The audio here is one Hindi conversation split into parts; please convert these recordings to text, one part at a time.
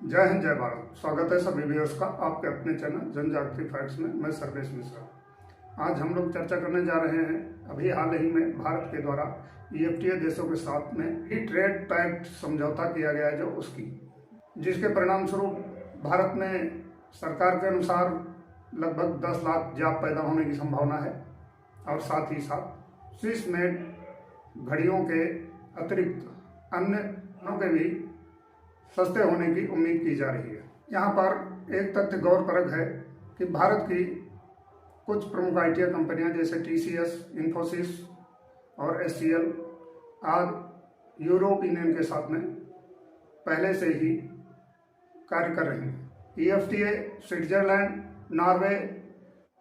जय हिंद, जय भारत। स्वागत है सभी व्यूअर्स का आपके अपने चैनल जन जागृति फैक्ट्स में। मैं सर्वेश मिश्रा। आज हम लोग चर्चा करने जा रहे हैं अभी हाल ही में भारत के द्वारा ईएफटीए देशों के साथ में फ्री ट्रेड पैक्ट समझौता किया गया है, जो उसकी जिसके परिणाम स्वरूप भारत में सरकार के अनुसार लगभग 10 लाख जॉब पैदा होने की संभावना है और साथ ही साथ स्विस मेड घड़ियों के अतिरिक्त अन्य के भी सस्ते होने की उम्मीद की जा रही है। यहाँ पर एक तथ्य गौर परख है कि भारत की कुछ प्रमुख आईटी कंपनियां जैसे टीसीएस, इन्फोसिस और एचसीएल आदि यूरोप यूनियन के साथ में पहले से ही कार्य कर रही हैं। ईएफटीए स्विट्जरलैंड, नॉर्वे,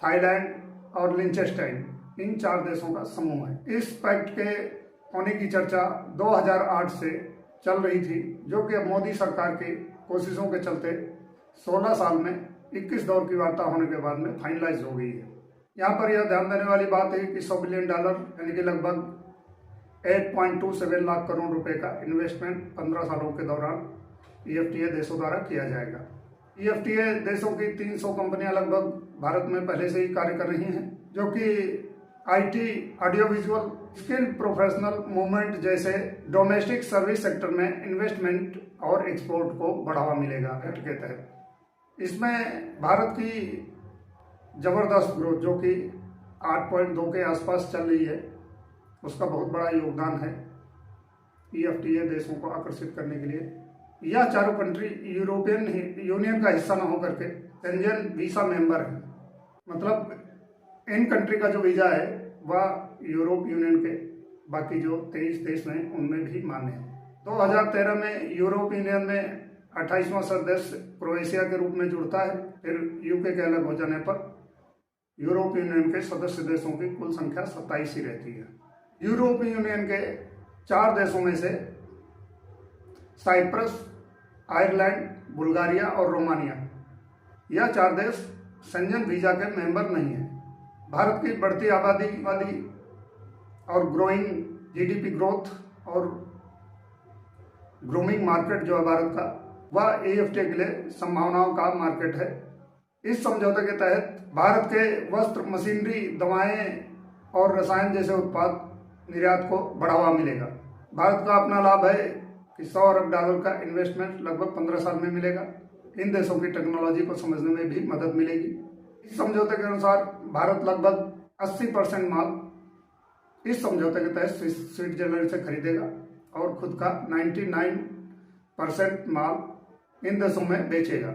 थाईलैंड और लिंचेस्टाइन इन 4 देशों का समूह है। इस पैक्ट के होने की चर्चा 2008 से चल रही थी, जो कि अब मोदी सरकार की कोशिशों के चलते 16 साल में 21 दौर की वार्ता होने के बाद में फाइनलाइज हो गई है। यहाँ पर यह ध्यान देने वाली बात है कि $100 बिलियन यानी कि लगभग 8.27 लाख करोड़ रुपए का इन्वेस्टमेंट 15 सालों के दौरान ईएफटीए देशों द्वारा किया जाएगा। ईएफटीए देशों की 300 कंपनियां लगभग भारत में पहले से ही कार्य कर रही हैं, जो कि IT, audio visual, skill professional movement जैसे डोमेस्टिक सर्विस सेक्टर में इन्वेस्टमेंट और एक्सपोर्ट को बढ़ावा मिलेगा एक्ट के तहत। इसमें भारत की जबरदस्त ग्रोथ, जो कि 8.2 के आसपास चल रही है, उसका बहुत बड़ा योगदान है ईएफटीए देशों को आकर्षित करने के लिए। यह चारों कंट्री यूरोपियन यूनियन का हिस्सा न होकर के शेंजन वीसा मेंबर है। मतलब इन कंट्री का जो वीजा है वह यूरोप यूनियन के बाकी जो 23 देश हैं उनमें भी मान्य है। 2013 में यूरोप यूनियन में 28वां सदस्य क्रोएशिया के रूप में जुड़ता है। फिर यूके के अलग हो जाने पर यूरोप यूनियन के सदस्य देशों की कुल संख्या 27 ही रहती है। यूरोप यूनियन के 4 देशों में से साइप्रस, आयरलैंड, बुल्गारिया और रोमानिया, यह 4 देश शेंजन वीजा के मेंबर नहीं है। भारत की बढ़ती आबादी और ग्रोइंग जीडीपी ग्रोथ और ग्रूमिंग मार्केट जो है भारत का, वह ईएफटीए के लिए संभावनाओं का मार्केट है। इस समझौते के तहत भारत के वस्त्र, मशीनरी, दवाएं और रसायन जैसे उत्पाद निर्यात को बढ़ावा मिलेगा। भारत का अपना लाभ है कि $100 अरब का इन्वेस्टमेंट लगभग 15 साल में मिलेगा। इन देशों की टेक्नोलॉजी को समझने में भी मदद मिलेगी। इस समझौते के अनुसार भारत लगभग 80% माल इस समझौते के तहत स्विट्जरलैंड से खरीदेगा और खुद का 99% माल इन देशों में बेचेगा।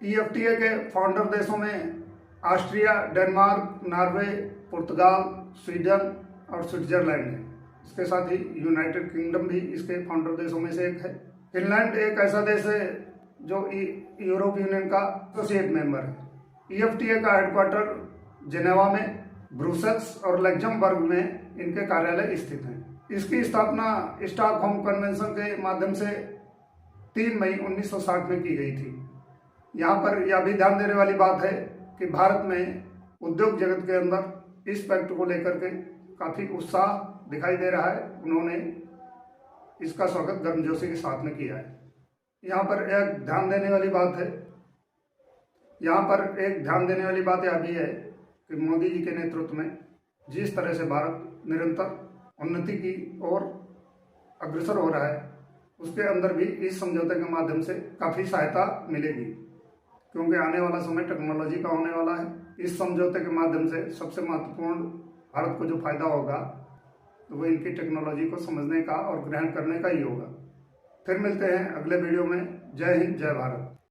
ईएफटीए के फाउंडर देशों में ऑस्ट्रिया, डेनमार्क, नॉर्वे, पुर्तगाल, स्वीडन और स्विट्जरलैंड है। इसके साथ ही यूनाइटेड किंगडम भी इसके फाउंडर देशों में से एक है। फिनलैंड एक ऐसा देश है जो यूरोप यूनियन का एसोसिएट मेंबर है। ईएफटीए का हेडक्वार्टर जेनेवा में, ब्रुसेल्स और लग्जमबर्ग में इनके कार्यालय स्थित हैं। इसकी स्थापना स्टॉकहोम कन्वेंशन के माध्यम से 3 मई 1960 में की गई थी। यहाँ पर यह भी ध्यान देने वाली बात है कि भारत में उद्योग जगत के अंदर इस पैक्ट को लेकर के काफ़ी उत्साह दिखाई दे रहा है। उन्होंने इसका स्वागत गर्मजोशी के साथ में किया है। यहाँ पर एक ध्यान देने वाली बात यह भी है कि मोदी जी के नेतृत्व में जिस तरह से भारत निरंतर उन्नति की ओर अग्रसर हो रहा है, उसके अंदर भी इस समझौते के माध्यम से काफ़ी सहायता मिलेगी, क्योंकि आने वाला समय टेक्नोलॉजी का होने वाला है। इस समझौते के माध्यम से सबसे महत्वपूर्ण भारत को जो फायदा होगा तो वो इनकी टेक्नोलॉजी को समझने का और ग्रहण करने का ही होगा। फिर मिलते हैं अगले वीडियो में। जय हिंद, जय भारत।